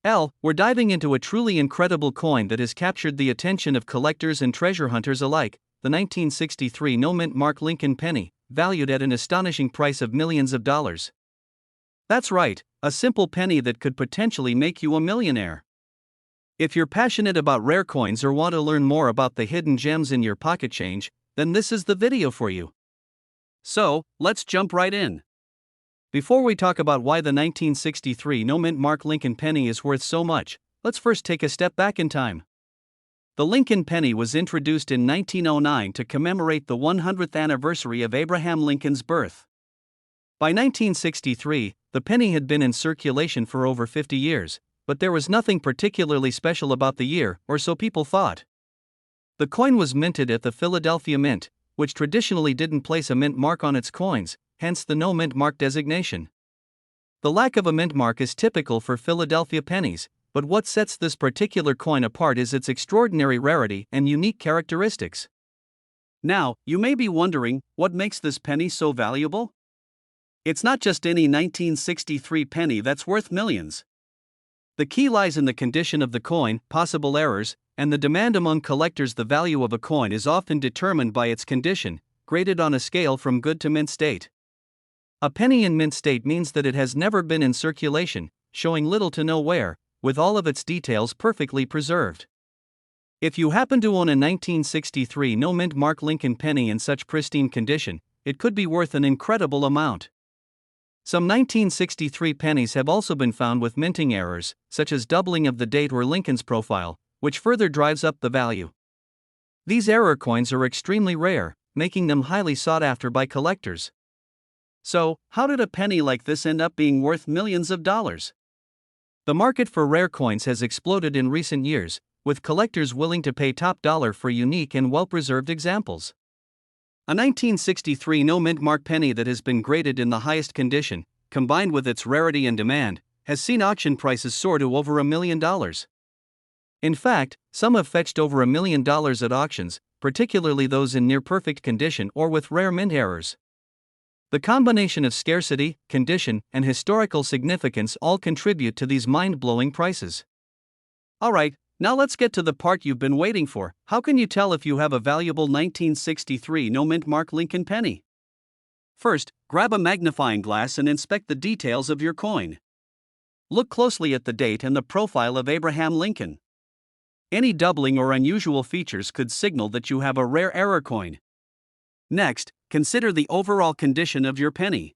We're diving into a truly incredible coin that has captured the attention of collectors and treasure hunters alike, the 1963 no-mint mark Lincoln penny, valued at an astonishing price of millions of dollars. That's right, a simple penny that could potentially make you a millionaire. If you're passionate about rare coins or want to learn more about the hidden gems in your pocket change, then this is the video for you. So, let's jump right in. Before we talk about why the 1963 no-mint mark Lincoln penny is worth so much, let's first take a step back in time. The Lincoln penny was introduced in 1909 to commemorate the 100th anniversary of Abraham Lincoln's birth. By 1963, the penny had been in circulation for over 50 years, but there was nothing particularly special about the year, or so people thought. The coin was minted at the Philadelphia Mint, which traditionally didn't place a mint mark on its coins, hence the no mint mark designation. The lack of a mint mark is typical for Philadelphia pennies, but what sets this particular coin apart is its extraordinary rarity and unique characteristics. Now, you may be wondering, what makes this penny so valuable? It's not just any 1963 penny that's worth millions. The key lies in the condition of the coin, possible errors, and the demand among collectors. The value of a coin is often determined by its condition, graded on a scale from good to mint state. A penny in mint state means that it has never been in circulation, showing little to no wear, with all of its details perfectly preserved. If you happen to own a 1963 no mint mark Lincoln penny in such pristine condition, it could be worth an incredible amount. Some 1963 pennies have also been found with minting errors, such as doubling of the date or Lincoln's profile, which further drives up the value. These error coins are extremely rare, making them highly sought after by collectors. So, how did a penny like this end up being worth millions of dollars? The market for rare coins has exploded in recent years, with collectors willing to pay top dollar for unique and well-preserved examples. A 1963 no-mint mark penny that has been graded in the highest condition, combined with its rarity and demand, has seen auction prices soar to over $1 million. In fact, some have fetched over $1 million at auctions, particularly those in near-perfect condition or with rare mint errors. The combination of scarcity, condition, and historical significance all contribute to these mind-blowing prices. Alright, now let's get to the part you've been waiting for. How can you tell if you have a valuable 1963 no-mint mark Lincoln penny? First, grab a magnifying glass and inspect the details of your coin. Look closely at the date and the profile of Abraham Lincoln. Any doubling or unusual features could signal that you have a rare error coin. Next, consider the overall condition of your penny.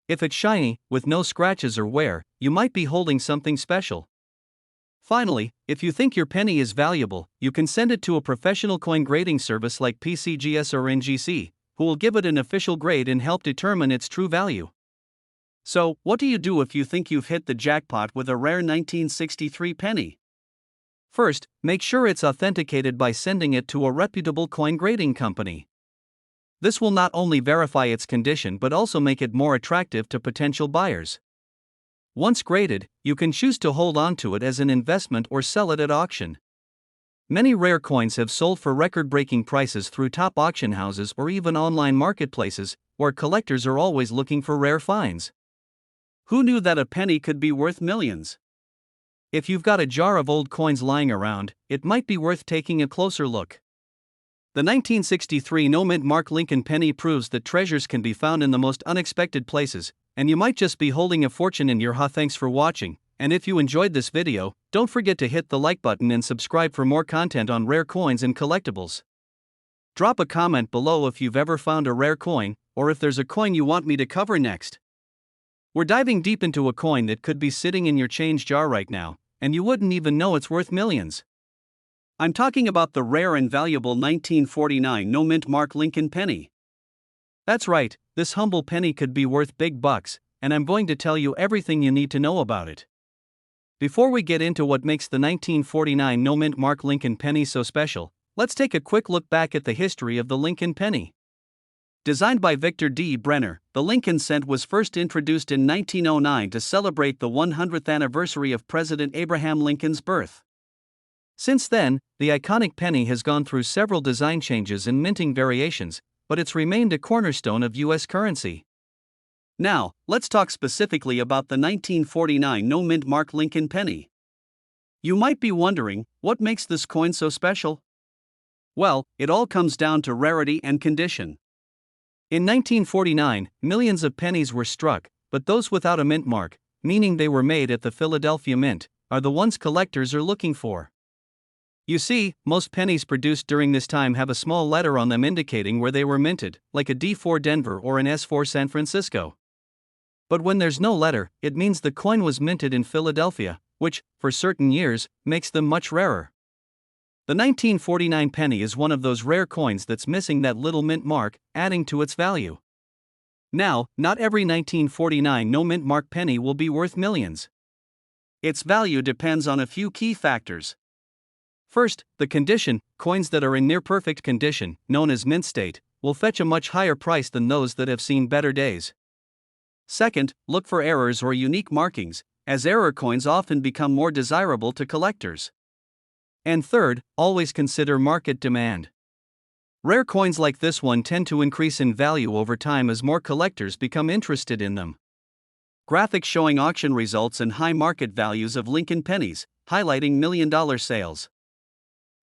If it's shiny, with no scratches or wear, you might be holding something special. Finally, if you think your penny is valuable, you can send it to a professional coin grading service like PCGS or NGC, who will give it an official grade and help determine its true value. So, what do you do if you think you've hit the jackpot with a rare 1963 penny? First, make sure it's authenticated by sending it to a reputable coin grading company. This will not only verify its condition but also make it more attractive to potential buyers. Once graded, you can choose to hold on to it as an investment or sell it at auction. Many rare coins have sold for record-breaking prices through top auction houses or even online marketplaces, where collectors are always looking for rare finds. Who knew that a penny could be worth millions? If you've got a jar of old coins lying around, it might be worth taking a closer look. The 1963 no-mint mark Lincoln penny proves that treasures can be found in the most unexpected places, and you might just be holding a fortune in your hand. Thanks for watching, and if you enjoyed this video, don't forget to hit the like button and subscribe for more content on rare coins and collectibles. Drop a comment below if you've ever found a rare coin, or if there's a coin you want me to cover next. We're diving deep into a coin that could be sitting in your change jar right now, and you wouldn't even know it's worth millions. I'm talking about the rare and valuable 1949 no-mint mark Lincoln penny. That's right, this humble penny could be worth big bucks, and I'm going to tell you everything you need to know about it. Before we get into what makes the 1949 no-mint mark Lincoln penny so special, let's take a quick look back at the history of the Lincoln penny. Designed by Victor D. Brenner, the Lincoln cent was first introduced in 1909 to celebrate the 100th anniversary of President Abraham Lincoln's birth. Since then, the iconic penny has gone through several design changes and minting variations, but it's remained a cornerstone of U.S. currency. Now, let's talk specifically about the 1949 no-mint mark Lincoln penny. You might be wondering, what makes this coin so special? Well, it all comes down to rarity and condition. In 1949, millions of pennies were struck, but those without a mint mark, meaning they were made at the Philadelphia Mint, are the ones collectors are looking for. You see, most pennies produced during this time have a small letter on them indicating where they were minted, like a D4 Denver or an S4 San Francisco. But when there's no letter, it means the coin was minted in Philadelphia, which, for certain years, makes them much rarer. The 1949 penny is one of those rare coins that's missing that little mint mark, adding to its value. Now, not every 1949 no mint mark penny will be worth millions. Its value depends on a few key factors. First, the condition. Coins that are in near perfect condition, known as mint state, will fetch a much higher price than those that have seen better days. Second, look for errors or unique markings, as error coins often become more desirable to collectors. And third, always consider market demand. Rare coins like this one tend to increase in value over time as more collectors become interested in them. Graphics showing auction results and high market values of Lincoln pennies, highlighting million-dollar sales.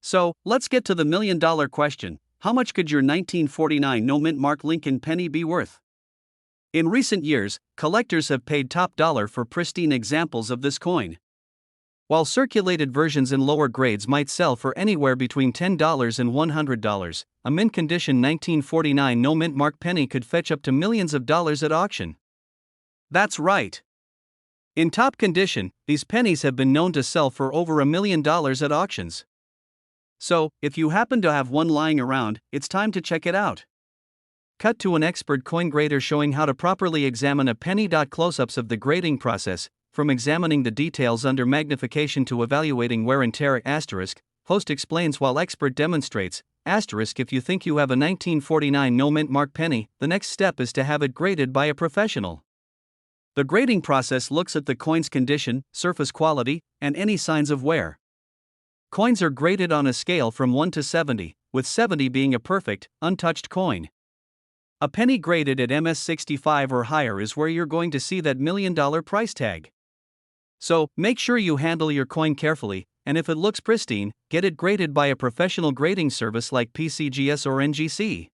So, let's get to the million-dollar question: how much could your 1949 no mint mark Lincoln penny be worth? In recent years, collectors have paid top dollar for pristine examples of this coin. While circulated versions in lower grades might sell for anywhere between $10 and $100, a mint condition 1949 no mint mark penny could fetch up to millions of dollars at auction. That's right. In top condition, these pennies have been known to sell for over $1 million at auctions. So, if you happen to have one lying around, it's time to check it out. Cut to an expert coin grader showing how to properly examine a penny. Close-ups of the grading process, from examining the details under magnification to evaluating wear and tear. Host explains while expert demonstrates. If you think you have a 1949 no mint mark penny, the next step is to have it graded by a professional. The grading process looks at the coin's condition, surface quality, and any signs of wear. Coins are graded on a scale from 1 to 70, with 70 being a perfect, untouched coin. A penny graded at MS65 or higher is where you're going to see that $1 million price tag. So, make sure you handle your coin carefully, and if it looks pristine, get it graded by a professional grading service like PCGS or NGC.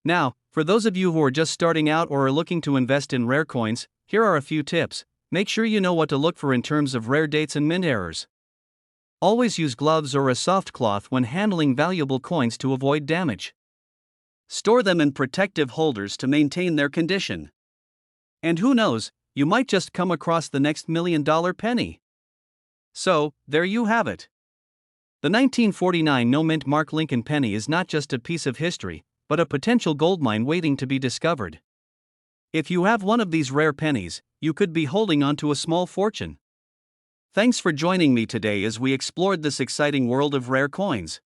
Now, for those of you who are just starting out or are looking to invest in rare coins, here are a few tips. Make sure you know what to look for in terms of rare dates and mint errors. Always use gloves or a soft cloth when handling valuable coins to avoid damage. Store them in protective holders to maintain their condition. And who knows, you might just come across the next $1 million penny. So, there you have it. The 1949 no mint mark Lincoln penny is not just a piece of history, but a potential goldmine waiting to be discovered. If you have one of these rare pennies, you could be holding on to a small fortune. Thanks for joining me today as we explored this exciting world of rare coins.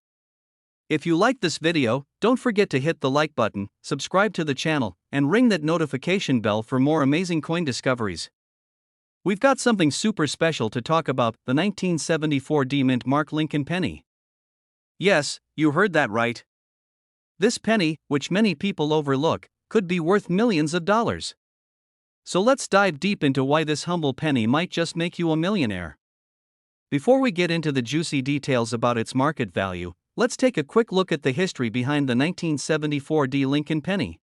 If you liked this video, don't forget to hit the like button, subscribe to the channel, and ring that notification bell for more amazing coin discoveries. We've got something super special to talk about: the 1974 D mint mark Lincoln penny. Yes, you heard that right. This penny, which many people overlook, could be worth millions of dollars. So let's dive deep into why this humble penny might just make you a millionaire. Before we get into the juicy details about its market value, let's take a quick look at the history behind the 1974 D Lincoln penny.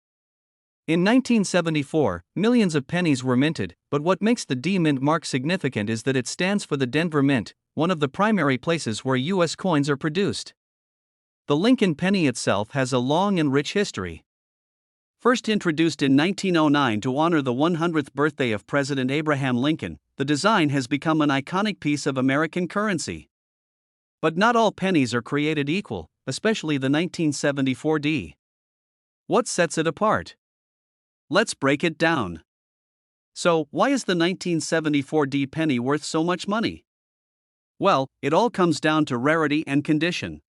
In 1974, millions of pennies were minted, but what makes the D mint mark significant is that it stands for the Denver Mint, one of the primary places where U.S. coins are produced. The Lincoln penny itself has a long and rich history. First introduced in 1909 to honor the 100th birthday of President Abraham Lincoln, the design has become an iconic piece of American currency. But not all pennies are created equal, especially the 1974 D. What sets it apart? Let's break it down. So, why is the 1974 D penny worth so much money? Well, it all comes down to rarity and condition.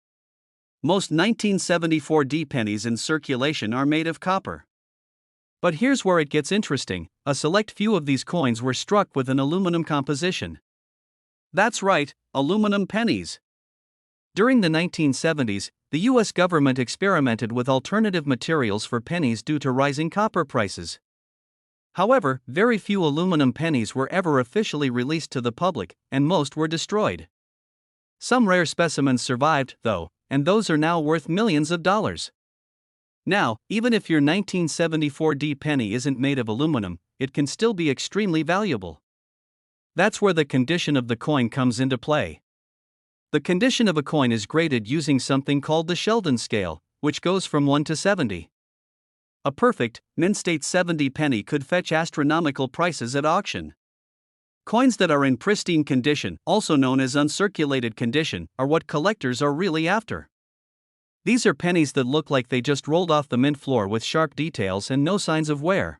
Most 1974 D pennies in circulation are made of copper. But here's where it gets interesting: a select few of these coins were struck with an aluminum composition. That's right, aluminum pennies. During the 1970s, the U.S. government experimented with alternative materials for pennies due to rising copper prices. However, very few aluminum pennies were ever officially released to the public, and most were destroyed. Some rare specimens survived, though, and those are now worth millions of dollars. Now, even if your 1974 D penny isn't made of aluminum, it can still be extremely valuable. That's where the condition of the coin comes into play. The condition of a coin is graded using something called the Sheldon scale, which goes from 1 to 70. A perfect, mint-state 70 penny could fetch astronomical prices at auction. Coins that are in pristine condition, also known as uncirculated condition, are what collectors are really after. These are pennies that look like they just rolled off the mint floor with sharp details and no signs of wear.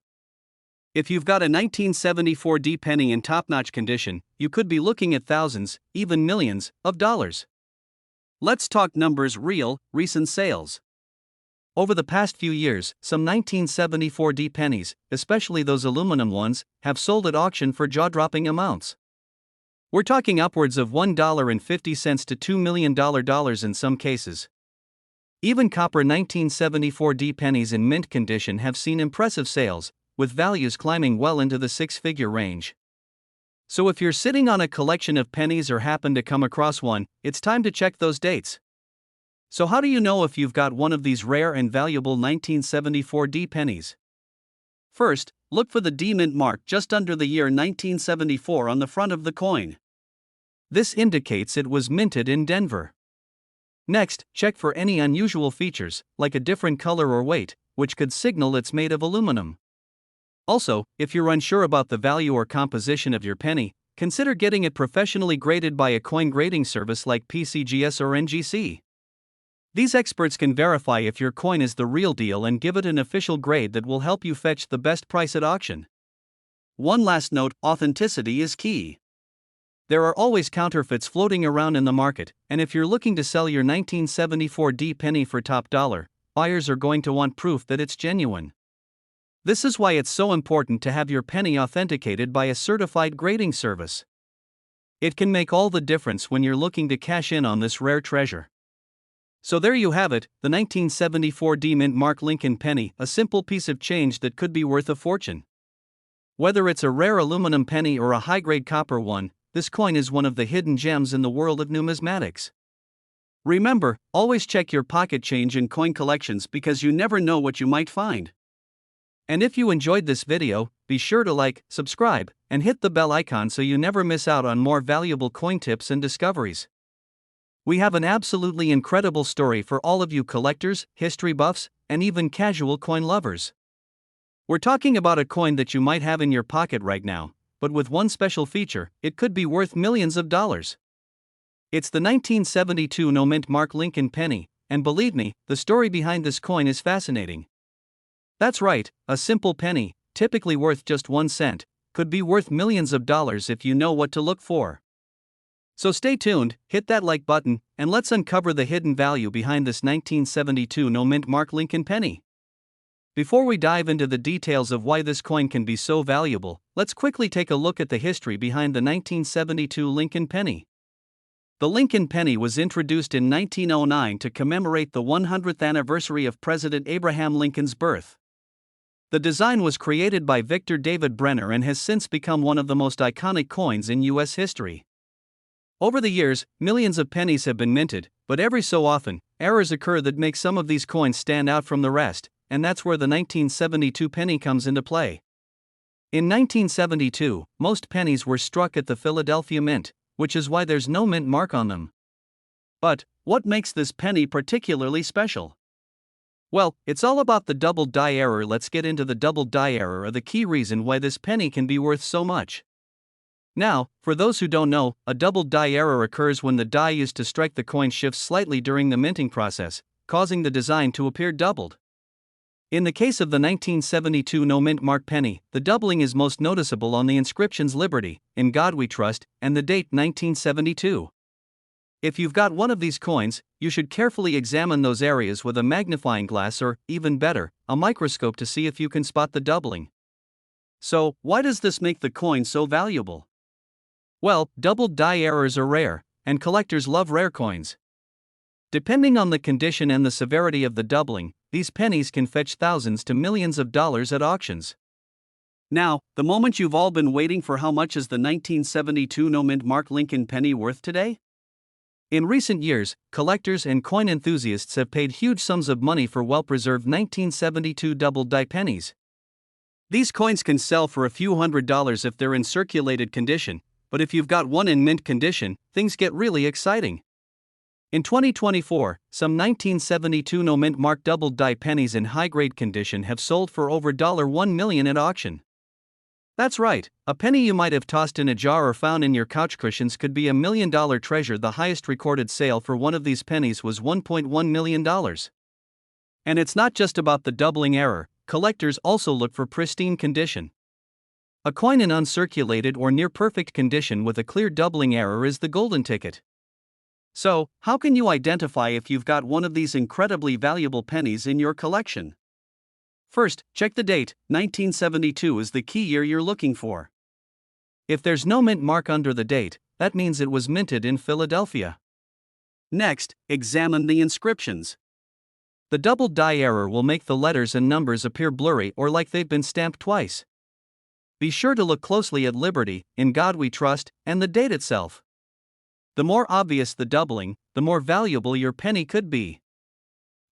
If you've got a 1974 D penny in top-notch condition, you could be looking at thousands, even millions, of dollars. Let's talk numbers: real, recent sales. Over the past few years, some 1974 D pennies, especially those aluminum ones, have sold at auction for jaw-dropping amounts. We're talking upwards of $1.50 to $2 million in some cases. Even copper 1974 D pennies in mint condition have seen impressive sales, with values climbing well into the six-figure range. So if you're sitting on a collection of pennies or happen to come across one, it's time to check those dates. So how do you know if you've got one of these rare and valuable 1974 D pennies? First, look for the D mint mark just under the year 1974 on the front of the coin. This indicates it was minted in Denver. Next, check for any unusual features, like a different color or weight, which could signal it's made of aluminum. Also, if you're unsure about the value or composition of your penny, consider getting it professionally graded by a coin grading service like PCGS or NGC. These experts can verify if your coin is the real deal and give it an official grade that will help you fetch the best price at auction. One last note: authenticity is key. There are always counterfeits floating around in the market, and if you're looking to sell your 1974 D penny for top dollar, buyers are going to want proof that it's genuine. This is why it's so important to have your penny authenticated by a certified grading service. It can make all the difference when you're looking to cash in on this rare treasure. So there you have it, the 1974 D Mint Mark Lincoln penny, a simple piece of change that could be worth a fortune. Whether it's a rare aluminum penny or a high-grade copper one, this coin is one of the hidden gems in the world of numismatics. Remember, always check your pocket change in coin collections because you never know what you might find. And if you enjoyed this video, be sure to like, subscribe, and hit the bell icon so you never miss out on more valuable coin tips and discoveries. We have an absolutely incredible story for all of you collectors, history buffs, and even casual coin lovers. We're talking about a coin that you might have in your pocket right now, but with one special feature: it could be worth millions of dollars. It's the 1972 No Mint Mark Lincoln penny, and believe me, the story behind this coin is fascinating. That's right, a simple penny, typically worth just 1 cent, could be worth millions of dollars if you know what to look for. So stay tuned, hit that like button, and let's uncover the hidden value behind this 1972 No Mint Mark Lincoln penny. Before we dive into the details of why this coin can be so valuable, let's quickly take a look at the history behind the 1972 Lincoln penny. The Lincoln penny was introduced in 1909 to commemorate the 100th anniversary of President Abraham Lincoln's birth. The design was created by Victor David Brenner and has since become one of the most iconic coins in U.S. history. Over the years, millions of pennies have been minted, but every so often, errors occur that make some of these coins stand out from the rest, and that's where the 1972 penny comes into play. In 1972, most pennies were struck at the Philadelphia Mint, which is why there's no mint mark on them. But what makes this penny particularly special? Well, it's all about the doubled die error. Let's get into the doubled die error, the key reason why this penny can be worth so much. Now, for those who don't know, a doubled die error occurs when the die used to strike the coin shifts slightly during the minting process, causing the design to appear doubled. In the case of the 1972 No Mint Mark penny, the doubling is most noticeable on the inscriptions "Liberty, in God We Trust," and the date 1972. If you've got one of these coins, you should carefully examine those areas with a magnifying glass or, even better, a microscope to see if you can spot the doubling. So, why does this make the coin so valuable? Well, doubled die errors are rare, and collectors love rare coins. Depending on the condition and the severity of the doubling, these pennies can fetch thousands to millions of dollars at auctions. Now, the moment you've all been waiting for: how much is the 1972 No Mint Mark Lincoln penny worth today? In recent years, collectors and coin enthusiasts have paid huge sums of money for well-preserved 1972 double-die pennies. These coins can sell for a few $100s if they're in circulated condition, but if you've got one in mint condition, things get really exciting. In 2024, some 1972 no-mint mark double-die pennies in high-grade condition have sold for over $1 million at auction. That's right, a penny you might have tossed in a jar or found in your couch cushions could be $1 million treasure. The highest recorded sale for one of these pennies was $1.1 million. And it's not just about the doubling error, collectors also look for pristine condition. A coin in uncirculated or near perfect condition with a clear doubling error is the golden ticket. So, how can you identify if you've got one of these incredibly valuable pennies in your collection? First, check the date. 1972 is the key year you're looking for. If there's no mint mark under the date, that means it was minted in Philadelphia. Next, examine the inscriptions. The double die error will make the letters and numbers appear blurry or like they've been stamped twice. Be sure to look closely at Liberty, In God We Trust, and the date itself. The more obvious the doubling, the more valuable your penny could be.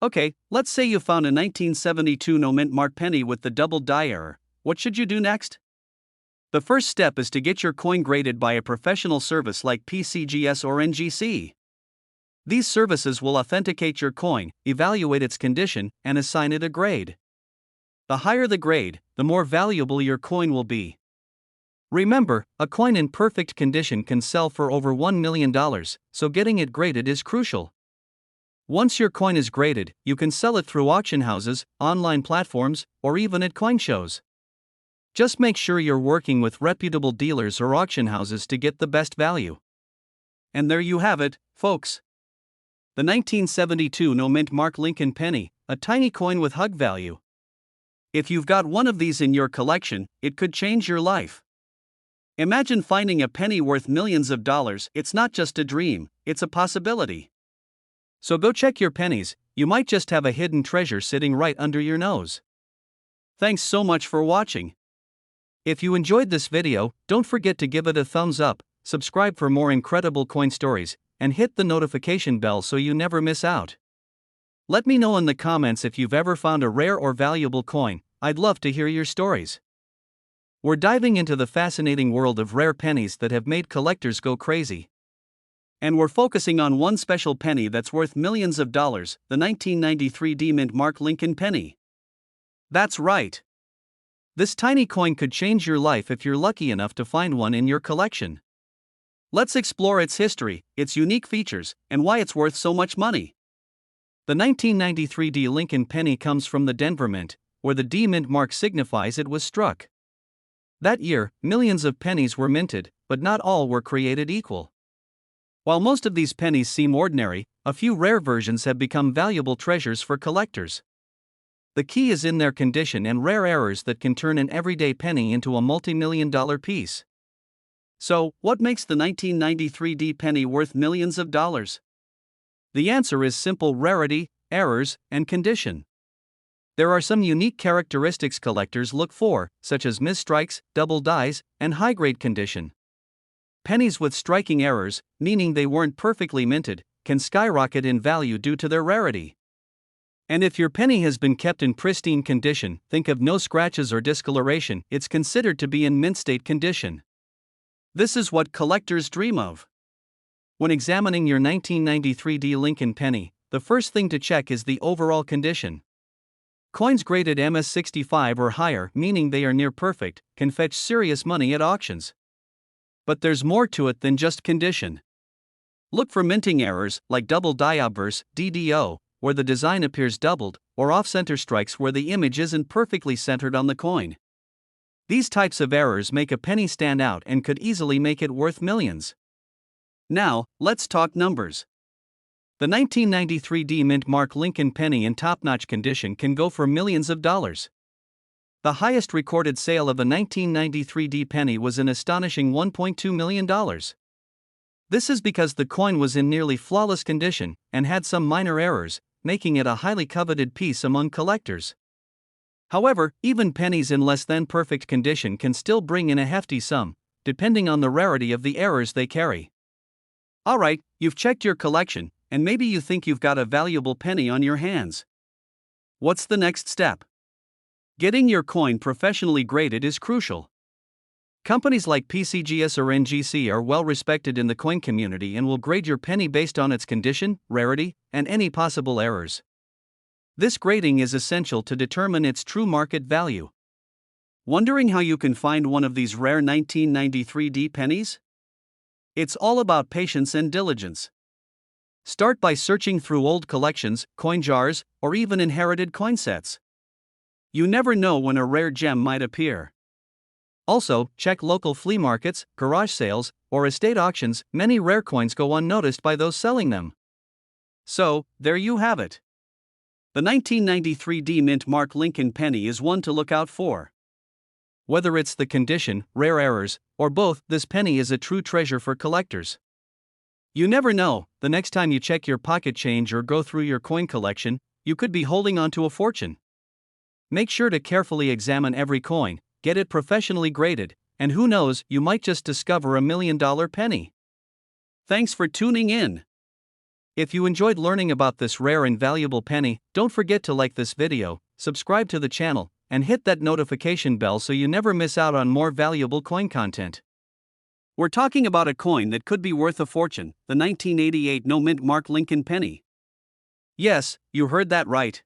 Okay, let's say you found a 1972 no-mint mark penny with the double die error. What should you do next? The first step is to get your coin graded by a professional service like PCGS or NGC. These services will authenticate your coin, evaluate its condition, and assign it a grade. The higher the grade, the more valuable your coin will be. Remember, a coin in perfect condition can sell for over $1 million, so getting it graded is crucial. Once your coin is graded, you can sell it through auction houses, online platforms, or even at coin shows. Just make sure you're working with reputable dealers or auction houses to get the best value. And there you have it, folks. The 1972 no-mint mark Lincoln penny, a tiny coin with hug value. If you've got one of these in your collection, it could change your life. Imagine finding a penny worth millions of dollars. It's not just a dream, it's a possibility. So go check your pennies, you might just have a hidden treasure sitting right under your nose. Thanks so much for watching. If you enjoyed this video, don't forget to give it a thumbs up, subscribe for more incredible coin stories, and hit the notification bell so you never miss out. Let me know in the comments if you've ever found a rare or valuable coin. I'd love to hear your stories. We're diving into the fascinating world of rare pennies that have made collectors go crazy. And we're focusing on one special penny that's worth millions of dollars, the 1993 D-Mint mark Lincoln penny. That's right. This tiny coin could change your life if you're lucky enough to find one in your collection. Let's explore its history, its unique features, and why it's worth so much money. The 1993 D Lincoln penny comes from the Denver Mint, where the D-Mint mark signifies it was struck. That year, millions of pennies were minted, but not all were created equal. While most of these pennies seem ordinary, a few rare versions have become valuable treasures for collectors. The key is in their condition and rare errors that can turn an everyday penny into a multi-million-dollar piece. So, what makes the 1993 D penny worth millions of dollars? The answer is simple: rarity, errors, and condition. There are some unique characteristics collectors look for, such as misstrikes, double dies, and high-grade condition. Pennies with striking errors, meaning they weren't perfectly minted, can skyrocket in value due to their rarity. And if your penny has been kept in pristine condition, think of no scratches or discoloration, it's considered to be in mint state condition. This is what collectors dream of. When examining your 1993 D Lincoln penny, the first thing to check is the overall condition. Coins graded MS65 or higher, meaning they are near perfect, can fetch serious money at auctions. But there's more to it than just condition. Look for minting errors, like double die obverse, DDO, where the design appears doubled, or off-center strikes where the image isn't perfectly centered on the coin. These types of errors make a penny stand out and could easily make it worth millions. Now, let's talk numbers. The 1993 D-Mint mark Lincoln penny in top-notch condition can go for millions of dollars. The highest recorded sale of a 1993 D penny was an astonishing $1.2 million. This is because the coin was in nearly flawless condition and had some minor errors, making it a highly coveted piece among collectors. However, even pennies in less than perfect condition can still bring in a hefty sum, depending on the rarity of the errors they carry. Alright, you've checked your collection, and maybe you think you've got a valuable penny on your hands. What's the next step? Getting your coin professionally graded is crucial. Companies like PCGS or NGC are well respected in the coin community and will grade your penny based on its condition, rarity, and any possible errors. This grading is essential to determine its true market value. Wondering how you can find one of these rare 1993 pennies? It's all about patience and diligence. Start by searching through old collections, coin jars, or even inherited coin sets. You never know when a rare gem might appear. Also, check local flea markets, garage sales, or estate auctions. Many rare coins go unnoticed by those selling them. So, there you have it. The 1993 mint mark Lincoln penny is one to look out for. Whether it's the condition, rare errors, or both, this penny is a true treasure for collectors. You never know, the next time you check your pocket change or go through your coin collection, you could be holding onto a fortune. Make sure to carefully examine every coin, get it professionally graded, and who knows, you might just discover a $1 million penny. Thanks for tuning in. If you enjoyed learning about this rare and valuable penny, don't forget to like this video, subscribe to the channel, and hit that notification bell so you never miss out on more valuable coin content. We're talking about a coin that could be worth a fortune, the 1988 no-mint mark Lincoln penny. Yes, you heard that right.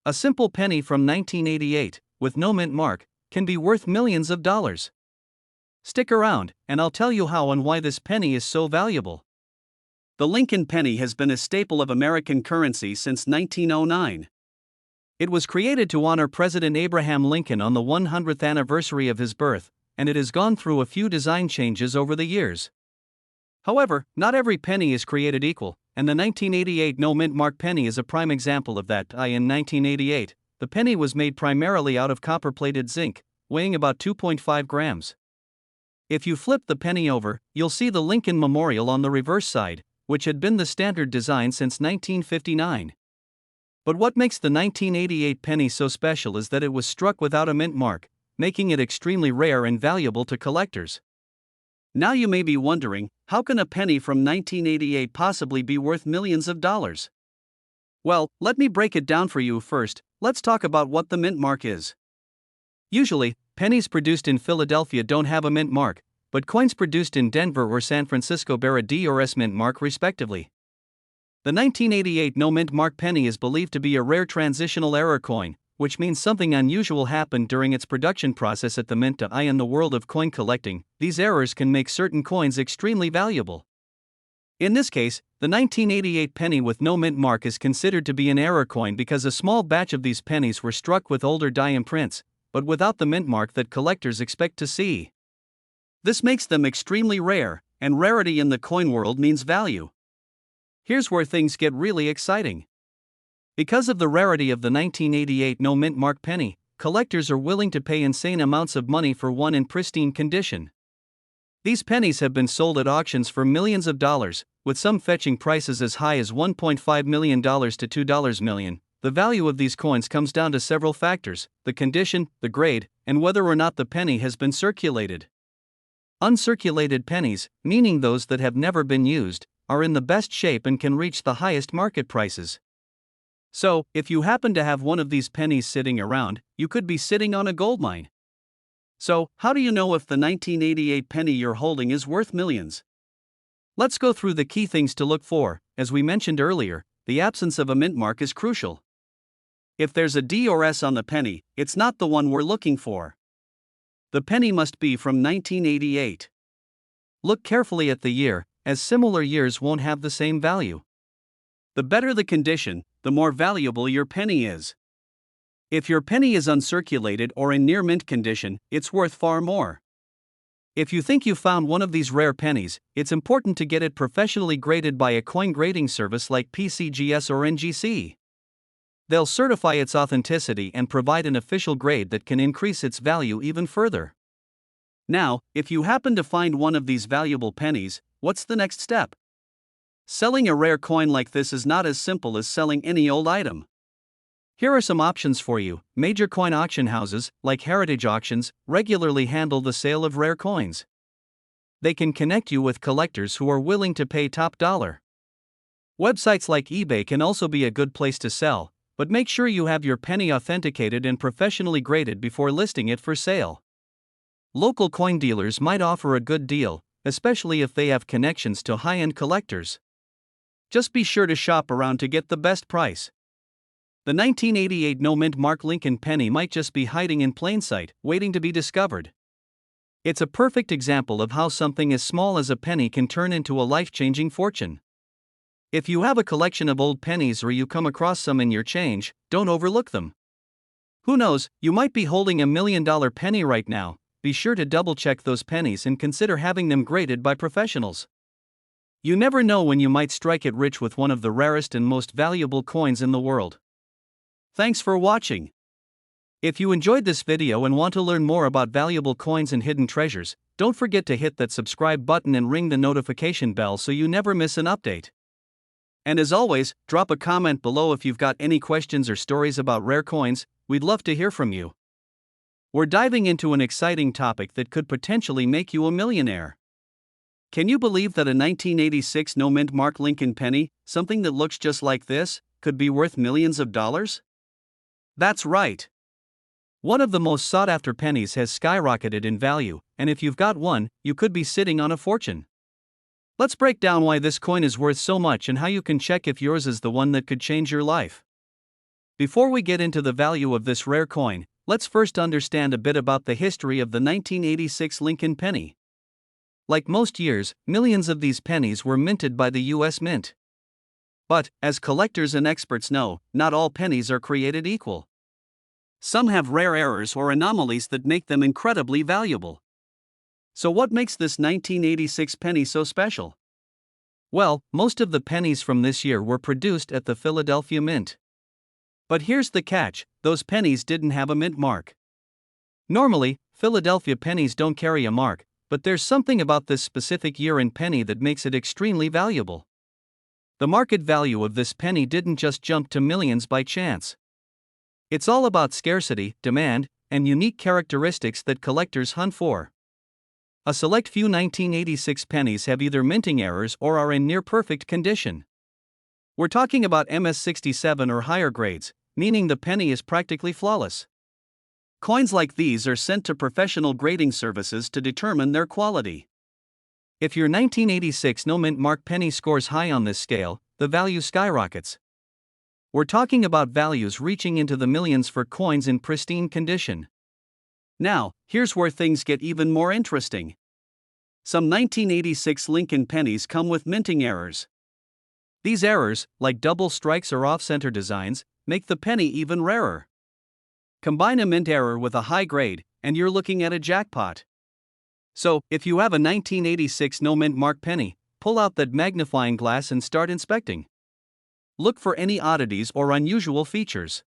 A simple penny from 1988, with no mint mark, can be worth millions of dollars. Stick around, and I'll tell you how and why this penny is so valuable. The Lincoln penny has been a staple of American currency since 1909. It was created to honor President Abraham Lincoln on the 100th anniversary of his birth, and it has gone through a few design changes over the years. However, not every penny is created equal, and the 1988 no-mint mark penny is a prime example of that. In 1988, the penny was made primarily out of copper-plated zinc, weighing about 2.5 grams. If you flip the penny over, you'll see the Lincoln Memorial on the reverse side, which had been the standard design since 1959. But what makes the 1988 penny so special is that it was struck without a mint mark, making it extremely rare and valuable to collectors. Now you may be wondering, how can a penny from 1988 possibly be worth millions of dollars? Well, let me break it down for you first. Let's talk about what the mint mark is. Usually, pennies produced in Philadelphia don't have a mint mark, but coins produced in Denver or San Francisco bear a D or S mint mark respectively. The 1988 no-mint mark penny is believed to be a rare transitional error coin, which means something unusual happened during its production process at the mint. In the world of coin collecting, these errors can make certain coins extremely valuable. In this case, the 1988 penny with no mint mark is considered to be an error coin because a small batch of these pennies were struck with older die imprints, but without the mint mark that collectors expect to see. This makes them extremely rare, and rarity in the coin world means value. Here's where things get really exciting. Because of the rarity of the 1988 no mint mark penny, collectors are willing to pay insane amounts of money for one in pristine condition. These pennies have been sold at auctions for millions of dollars, with some fetching prices as high as $1.5 million to $2 million. The value of these coins comes down to several factors: the condition, the grade, and whether or not the penny has been circulated. Uncirculated pennies, meaning those that have never been used, are in the best shape and can reach the highest market prices. So, if you happen to have one of these pennies sitting around, you could be sitting on a goldmine. So, how do you know if the 1988 penny you're holding is worth millions? Let's go through the key things to look for. As we mentioned earlier, the absence of a mint mark is crucial. If there's a D or S on the penny, it's not the one we're looking for. The penny must be from 1988. Look carefully at the year, as similar years won't have the same value. The better the condition, the more valuable your penny is. If your penny is uncirculated or in near mint condition, it's worth far more. If you think you found one of these rare pennies, it's important to get it professionally graded by a coin grading service like PCGS or NGC. They'll certify its authenticity and provide an official grade that can increase its value even further. Now, if you happen to find one of these valuable pennies, what's the next step? Selling a rare coin like this is not as simple as selling any old item. Here are some options for you. Major coin auction houses, like heritage auctions, regularly handle the sale of rare coins. They can connect you with collectors who are willing to pay top dollar. Websites like eBay can also be a good place to sell, but make sure you have your penny authenticated and professionally graded before listing it for sale. Local coin dealers might offer a good deal, especially if they have connections to high-end collectors. Just be sure to shop around to get the best price. The 1988 no-mint Mark Lincoln penny might just be hiding in plain sight, waiting to be discovered. It's a perfect example of how something as small as a penny can turn into a life-changing fortune. If you have a collection of old pennies or you come across some in your change, don't overlook them. Who knows, you might be holding $1 million penny right now. Be sure to double-check those pennies and consider having them graded by professionals. You never know when you might strike it rich with one of the rarest and most valuable coins in the world. Thanks for watching. If you enjoyed this video and want to learn more about valuable coins and hidden treasures, don't forget to hit that subscribe button and ring the notification bell so you never miss an update. And as always, drop a comment below if you've got any questions or stories about rare coins. We'd love to hear from you. We're diving into an exciting topic that could potentially make you a millionaire. Can you believe that a 1986 no-mint Mark Lincoln penny, something that looks just like this, could be worth millions of dollars? That's right. One of the most sought-after pennies has skyrocketed in value, and if you've got one, you could be sitting on a fortune. Let's break down why this coin is worth so much and how you can check if yours is the one that could change your life. Before we get into the value of this rare coin, let's first understand a bit about the history of the 1986 Lincoln penny. Like most years, millions of these pennies were minted by the U.S. Mint. But, as collectors and experts know, not all pennies are created equal. Some have rare errors or anomalies that make them incredibly valuable. So what makes this 1986 penny so special? Well, most of the pennies from this year were produced at the Philadelphia Mint. But here's the catch, those pennies didn't have a mint mark. Normally, Philadelphia pennies don't carry a mark, but there's something about this specific year-end penny that makes it extremely valuable. The market value of this penny didn't just jump to millions by chance. It's all about scarcity, demand, and unique characteristics that collectors hunt for. A select few 1986 pennies have either minting errors or are in near-perfect condition. We're talking about MS-67 or higher grades, meaning the penny is practically flawless. Coins like these are sent to professional grading services to determine their quality. If your 1986 no-mint Mark penny scores high on this scale, the value skyrockets. We're talking about values reaching into the millions for coins in pristine condition. Now, here's where things get even more interesting. Some 1986 Lincoln pennies come with minting errors. These errors, like double strikes or off-center designs, make the penny even rarer. Combine a mint error with a high grade, and you're looking at a jackpot. So, if you have a 1986 no-mint Mark penny, pull out that magnifying glass and start inspecting. Look for any oddities or unusual features.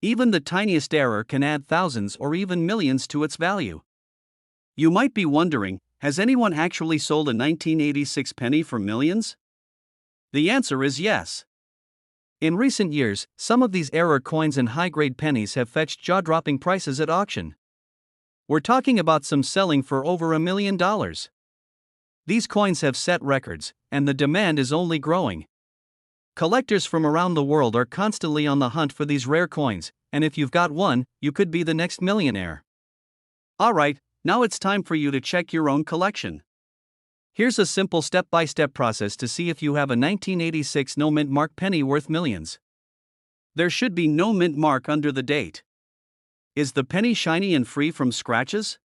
Even the tiniest error can add thousands or even millions to its value. You might be wondering, has anyone actually sold a 1986 penny for millions? The answer is yes. In recent years, some of these error coins and high-grade pennies have fetched jaw-dropping prices at auction. We're talking about some selling for over $1 million. These coins have set records, and the demand is only growing. Collectors from around the world are constantly on the hunt for these rare coins, and if you've got one, you could be the next millionaire. Alright, now it's time for you to check your own collection. Here's a simple step-by-step process to see if you have a 1986 no-mint Mark penny worth millions. There should be no mint mark under the date. Is the penny shiny and free from scratches?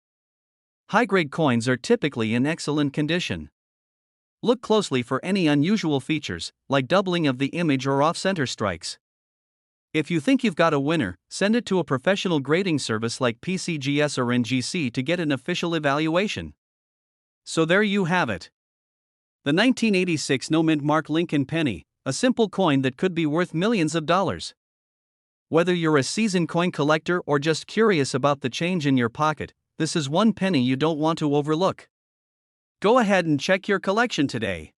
High-grade coins are typically in excellent condition. Look closely for any unusual features, like doubling of the image or off-center strikes. If you think you've got a winner, send it to a professional grading service like PCGS or NGC to get an official evaluation. So there you have it. The 1986 no-mint Mark Lincoln penny, a simple coin that could be worth millions of dollars. Whether you're a seasoned coin collector or just curious about the change in your pocket, this is one penny you don't want to overlook. Go ahead and check your collection today.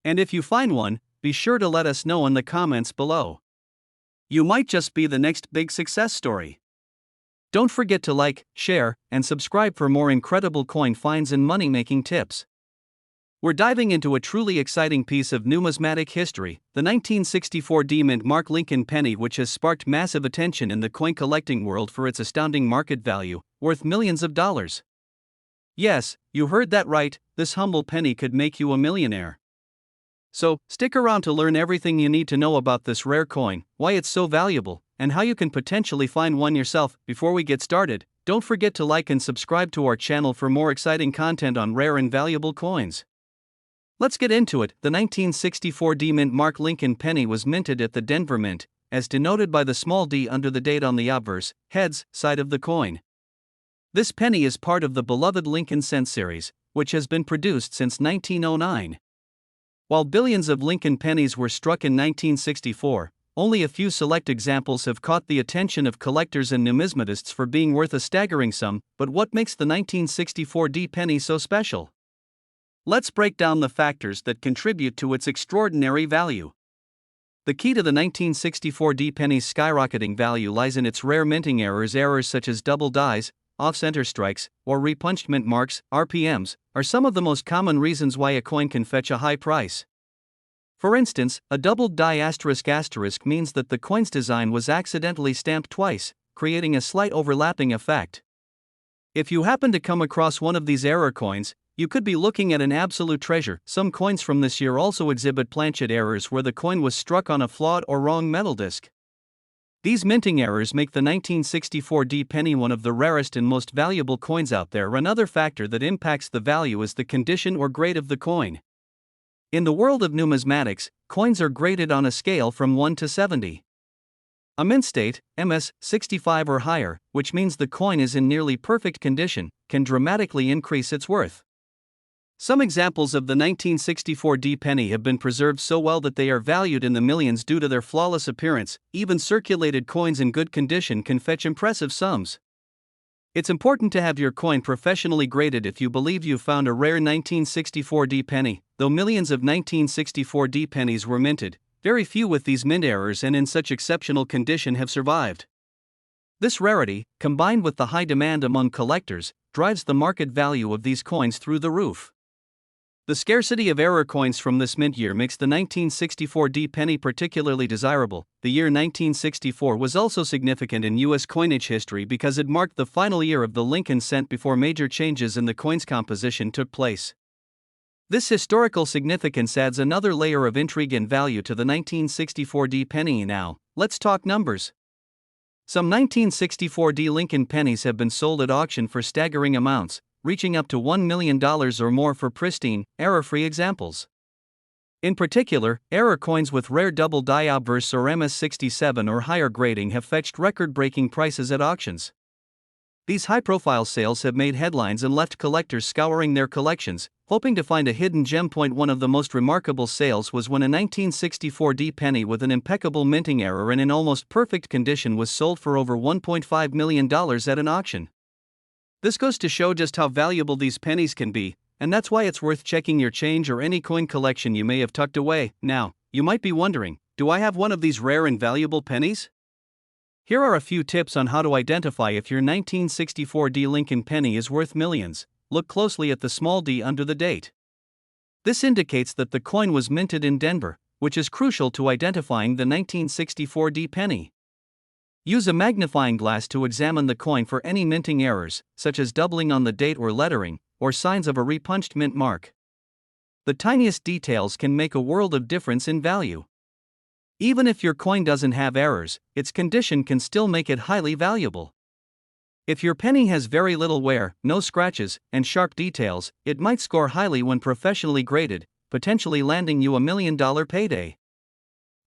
And if you find one, be sure to let us know in the comments below. You might just be the next big success story. Don't forget to like, share, and subscribe for more incredible coin finds and money-making tips. We're diving into a truly exciting piece of numismatic history, the 1964 D-Mint Mark Lincoln penny, which has sparked massive attention in the coin collecting world for its astounding market value, worth millions of dollars. Yes, you heard that right, this humble penny could make you a millionaire. So, stick around to learn everything you need to know about this rare coin, why it's so valuable, and how you can potentially find one yourself. Before we get started, don't forget to like and subscribe to our channel for more exciting content on rare and valuable coins. Let's get into it. The 1964 D-Mint Mark Lincoln penny was minted at the Denver Mint, as denoted by the small d under the date on the obverse, heads, side of the coin. This penny is part of the beloved Lincoln cent series, which has been produced since 1909. While billions of Lincoln pennies were struck in 1964, only a few select examples have caught the attention of collectors and numismatists for being worth a staggering sum. But what makes the 1964 D penny so special? Let's break down the factors that contribute to its extraordinary value. The key to the 1964 D penny's skyrocketing value lies in its rare minting errors. Errors such as double dies, off-center strikes, or repunched mint marks, RPMs, are some of the most common reasons why a coin can fetch a high price. For instance, a doubled die *** means that the coin's design was accidentally stamped twice, creating a slight overlapping effect. If you happen to come across one of these error coins, you could be looking at an absolute treasure. Some coins from this year also exhibit planchet errors where the coin was struck on a flawed or wrong metal disc. These minting errors make the 1964 D penny one of the rarest and most valuable coins out there. Another factor that impacts the value is the condition or grade of the coin. In the world of numismatics, coins are graded on a scale from 1 to 70. A mint state, MS, 65 or higher, which means the coin is in nearly perfect condition, can dramatically increase its worth. Some examples of the 1964 D penny have been preserved so well that they are valued in the millions due to their flawless appearance. Even circulated coins in good condition can fetch impressive sums. It's important to have your coin professionally graded if you believe you've found a rare 1964 D penny. Though millions of 1964 D pennies were minted, very few with these mint errors and in such exceptional condition have survived. This rarity, combined with the high demand among collectors, drives the market value of these coins through the roof. The scarcity of error coins from this mint year makes the 1964 D penny particularly desirable. The year 1964 was also significant in U.S. coinage history because it marked the final year of the Lincoln cent before major changes in the coin's composition took place. This historical significance adds another layer of intrigue and value to the 1964 D penny. Now, let's talk numbers. Some 1964 D Lincoln pennies have been sold at auction for staggering amounts, reaching up to $1 million or more for pristine, error-free examples. In particular, error coins with rare double die obverse or MS67 or higher grading have fetched record-breaking prices at auctions. These high-profile sales have made headlines and left collectors scouring their collections, hoping to find a hidden gem. One of the most remarkable sales was when a 1964 D penny with an impeccable minting error and in almost perfect condition was sold for over $1.5 million at an auction. This goes to show just how valuable these pennies can be, and that's why it's worth checking your change or any coin collection you may have tucked away. Now, you might be wondering, do I have one of these rare and valuable pennies? Here are a few tips on how to identify if your 1964 D Lincoln penny is worth millions. Look closely at the small d under the date. This indicates that the coin was minted in Denver, which is crucial to identifying the 1964 D penny. Use a magnifying glass to examine the coin for any minting errors, such as doubling on the date or lettering, or signs of a repunched mint mark. The tiniest details can make a world of difference in value. Even if your coin doesn't have errors, its condition can still make it highly valuable. If your penny has very little wear, no scratches, and sharp details, it might score highly when professionally graded, potentially landing you $1 million payday.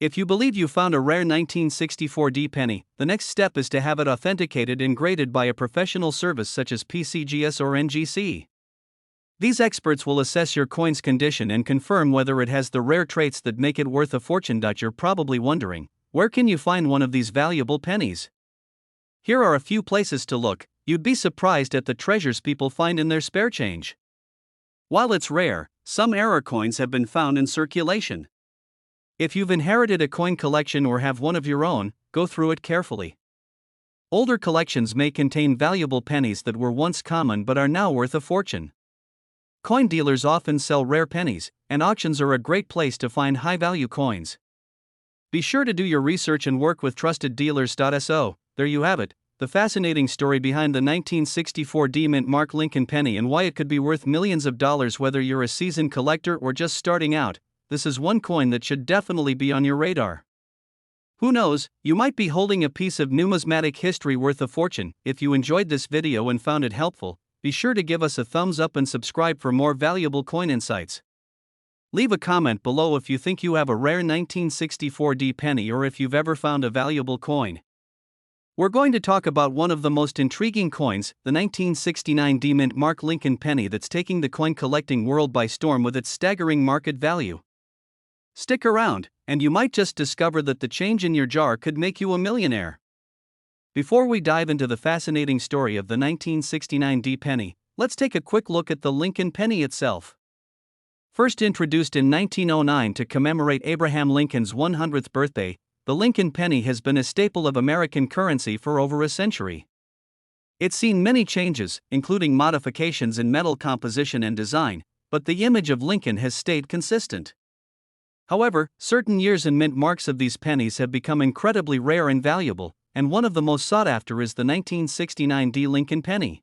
If you believe you found a rare 1964 D penny, the next step is to have it authenticated and graded by a professional service such as PCGS or NGC. These experts will assess your coin's condition and confirm whether it has the rare traits that make it worth a fortune. You're probably wondering, where can you find one of these valuable pennies? Here are a few places to look. You'd be surprised at the treasures people find in their spare change. While it's rare, some error coins have been found in circulation. If you've inherited a coin collection or have one of your own, go through it carefully. Older collections may contain valuable pennies that were once common but are now worth a fortune. Coin dealers often sell rare pennies, and auctions are a great place to find high-value coins. Be sure to do your research and work with trusted dealers. So, there you have it, the fascinating story behind the 1964 D-Mint Mark Lincoln penny and why it could be worth millions of dollars. Whether you're a seasoned collector or just starting out, this is one coin that should definitely be on your radar. Who knows, you might be holding a piece of numismatic history worth a fortune. If you enjoyed this video and found it helpful, be sure to give us a thumbs up and subscribe for more valuable coin insights. Leave a comment below if you think you have a rare 1964 D penny or if you've ever found a valuable coin. We're going to talk about one of the most intriguing coins, the 1969 D-Mint Mark Lincoln penny that's taking the coin collecting world by storm with its staggering market value. Stick around, and you might just discover that the change in your jar could make you a millionaire. Before we dive into the fascinating story of the 1969 D penny, let's take a quick look at the Lincoln penny itself. First introduced in 1909 to commemorate Abraham Lincoln's 100th birthday, the Lincoln penny has been a staple of American currency for over a century. It's seen many changes, including modifications in metal composition and design, but the image of Lincoln has stayed consistent. However, certain years and mint marks of these pennies have become incredibly rare and valuable, and one of the most sought after is the 1969 D Lincoln penny.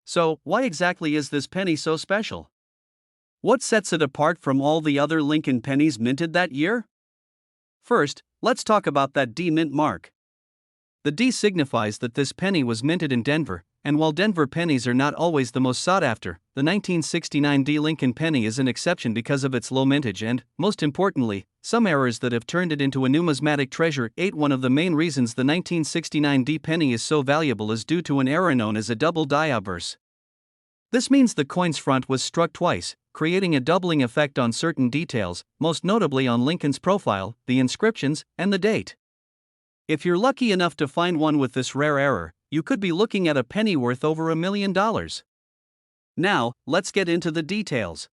So, why exactly is this penny so special? What sets it apart from all the other Lincoln pennies minted that year? First, let's talk about that D mint mark. The D signifies that this penny was minted in Denver, and while Denver pennies are not always the most sought after, the 1969 D Lincoln penny is an exception because of its low mintage and, most importantly, some errors that have turned it into a numismatic treasure. 8. One of the main reasons the 1969 D penny is so valuable is due to an error known as a double die obverse. This means the coin's front was struck twice, creating a doubling effect on certain details, most notably on Lincoln's profile, the inscriptions, and the date. If you're lucky enough to find one with this rare error, you could be looking at a penny worth over $1 million. Now, let's get into the details.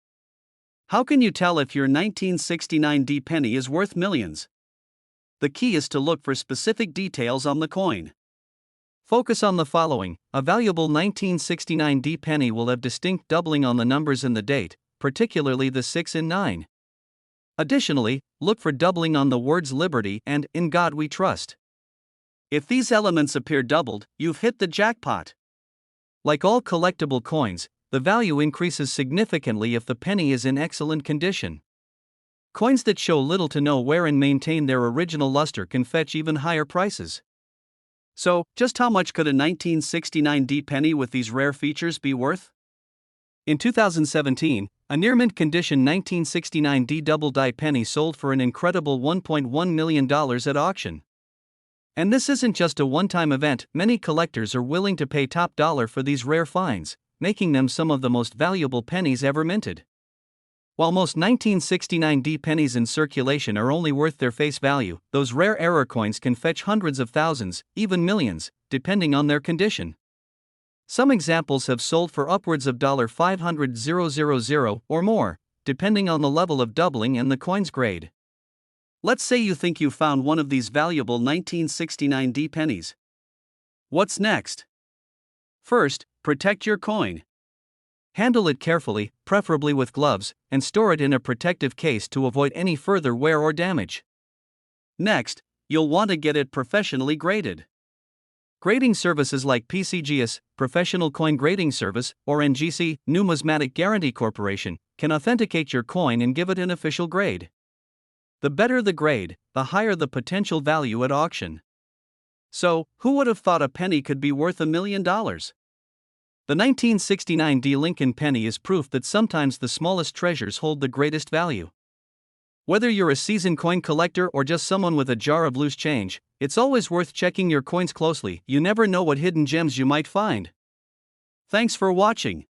How can you tell if your 1969 D penny is worth millions? The key is to look for specific details on the coin. Focus on the following. A valuable 1969 D penny will have distinct doubling on the numbers and the date, particularly the 6 and 9. Additionally, look for doubling on the words Liberty and In God We Trust. If these elements appear doubled, you've hit the jackpot. Like all collectible coins, the value increases significantly if the penny is in excellent condition. Coins that show little to no wear and maintain their original luster can fetch even higher prices. So, just how much could a 1969 D penny with these rare features be worth? In 2017, a near-mint condition 1969 D double die penny sold for an incredible $1.1 million at auction. And this isn't just a one-time event. Many collectors are willing to pay top dollar for these rare finds, making them some of the most valuable pennies ever minted. While most 1969 D pennies in circulation are only worth their face value, those rare error coins can fetch hundreds of thousands, even millions, depending on their condition. Some examples have sold for upwards of $500,000 or more, depending on the level of doubling and the coin's grade. Let's say you think you found one of these valuable 1969 D pennies. What's next? First, protect your coin. Handle it carefully, preferably with gloves, and store it in a protective case to avoid any further wear or damage. Next, you'll want to get it professionally graded. Grading services like PCGS, Professional Coin Grading Service, or NGC, Numismatic Guarantee Corporation, can authenticate your coin and give it an official grade. The better the grade, the higher the potential value at auction. So, who would have thought a penny could be worth $1 million? The 1969 D Lincoln penny is proof that sometimes the smallest treasures hold the greatest value. Whether you're a seasoned coin collector or just someone with a jar of loose change, it's always worth checking your coins closely. You never know what hidden gems you might find. Thanks for watching.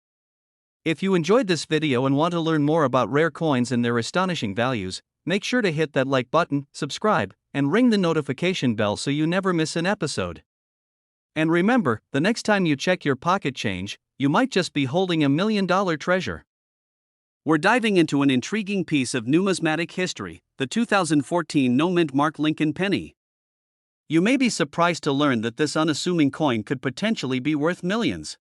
If you enjoyed this video and want to learn more about rare coins and their astonishing values, make sure to hit that like button, subscribe, and ring the notification bell so you never miss an episode. And remember, the next time you check your pocket change, you might just be holding $1 million treasure. We're diving into an intriguing piece of numismatic history, the 2014 no-mint Mark Lincoln penny. You may be surprised to learn that this unassuming coin could potentially be worth millions.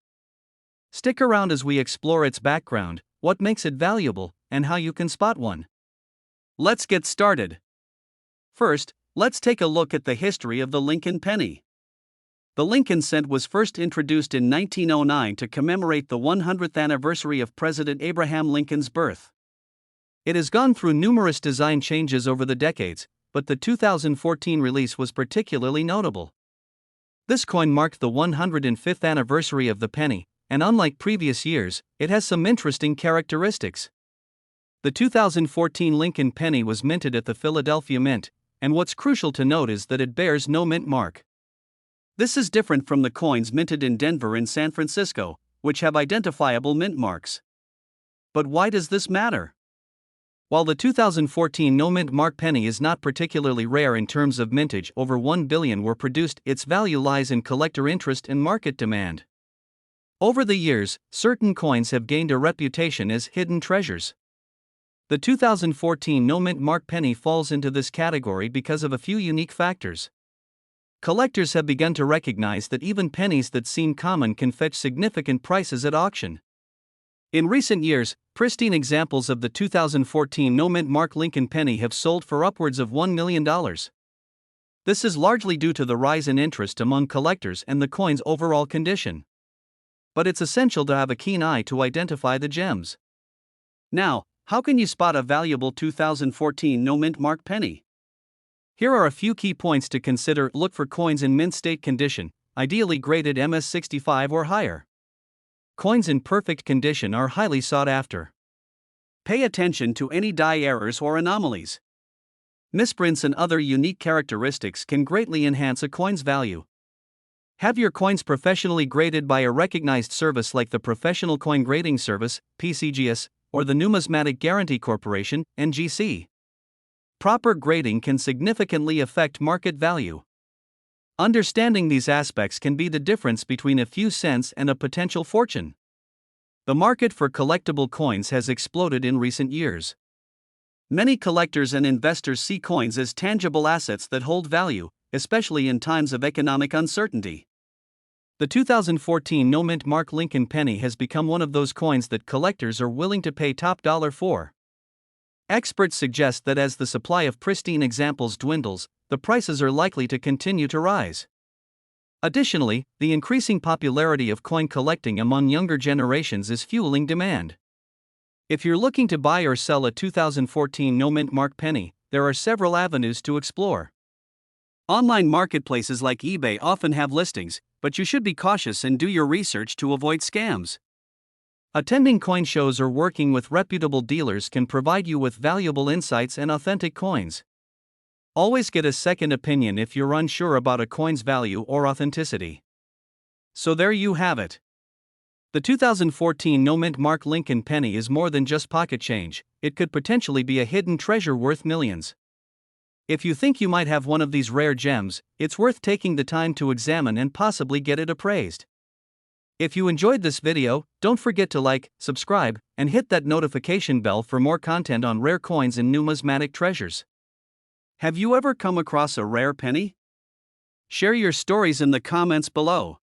Stick around as we explore its background, what makes it valuable, and how you can spot one. Let's get started. First, let's take a look at the history of the Lincoln penny. The Lincoln cent was first introduced in 1909 to commemorate the 100th anniversary of President Abraham Lincoln's birth. It has gone through numerous design changes over the decades, but the 2014 release was particularly notable. This coin marked the 105th anniversary of the penny, and unlike previous years, it has some interesting characteristics. The 2014 Lincoln penny was minted at the Philadelphia Mint, and what's crucial to note is that it bears no mint mark. This is different from the coins minted in Denver and San Francisco, which have identifiable mint marks. But why does this matter? While the 2014 no-mint mark penny is not particularly rare in terms of mintage, over 1 billion were produced, its value lies in collector interest and market demand. Over the years, certain coins have gained a reputation as hidden treasures. The 2014 no-mint mark penny falls into this category because of a few unique factors. Collectors have begun to recognize that even pennies that seem common can fetch significant prices at auction. In recent years, pristine examples of the 2014 no-mint mark Lincoln penny have sold for upwards of $1 million. This is largely due to the rise in interest among collectors and the coin's overall condition. But it's essential to have a keen eye to identify the gems. Now, how can you spot a valuable 2014 no-mint mark penny? Here are a few key points to consider. Look for coins in mint state condition, ideally graded MS65 or higher. Coins in perfect condition are highly sought after. Pay attention to any die errors or anomalies. Misprints and other unique characteristics can greatly enhance a coin's value. Have your coins professionally graded by a recognized service like the Professional Coin Grading Service, PCGS, or the Numismatic Guarantee Corporation, NGC. Proper grading can significantly affect market value. Understanding these aspects can be the difference between a few cents and a potential fortune. The market for collectible coins has exploded in recent years. Many collectors and investors see coins as tangible assets that hold value, especially in times of economic uncertainty. The 2014 no-mint mark Lincoln penny has become one of those coins that collectors are willing to pay top dollar for. Experts suggest that as the supply of pristine examples dwindles, the prices are likely to continue to rise. Additionally, the increasing popularity of coin collecting among younger generations is fueling demand. If you're looking to buy or sell a 2014 no-mint mark penny, there are several avenues to explore. Online marketplaces like eBay often have listings, but you should be cautious and do your research to avoid scams. Attending coin shows or working with reputable dealers can provide you with valuable insights and authentic coins. Always get a second opinion if you're unsure about a coin's value or authenticity. So there you have it. The 2014 no-mint mark Lincoln penny is more than just pocket change, it could potentially be a hidden treasure worth millions. If you think you might have one of these rare gems, it's worth taking the time to examine and possibly get it appraised. If you enjoyed this video, don't forget to like, subscribe, and hit that notification bell for more content on rare coins and numismatic treasures. Have you ever come across a rare penny? Share your stories in the comments below.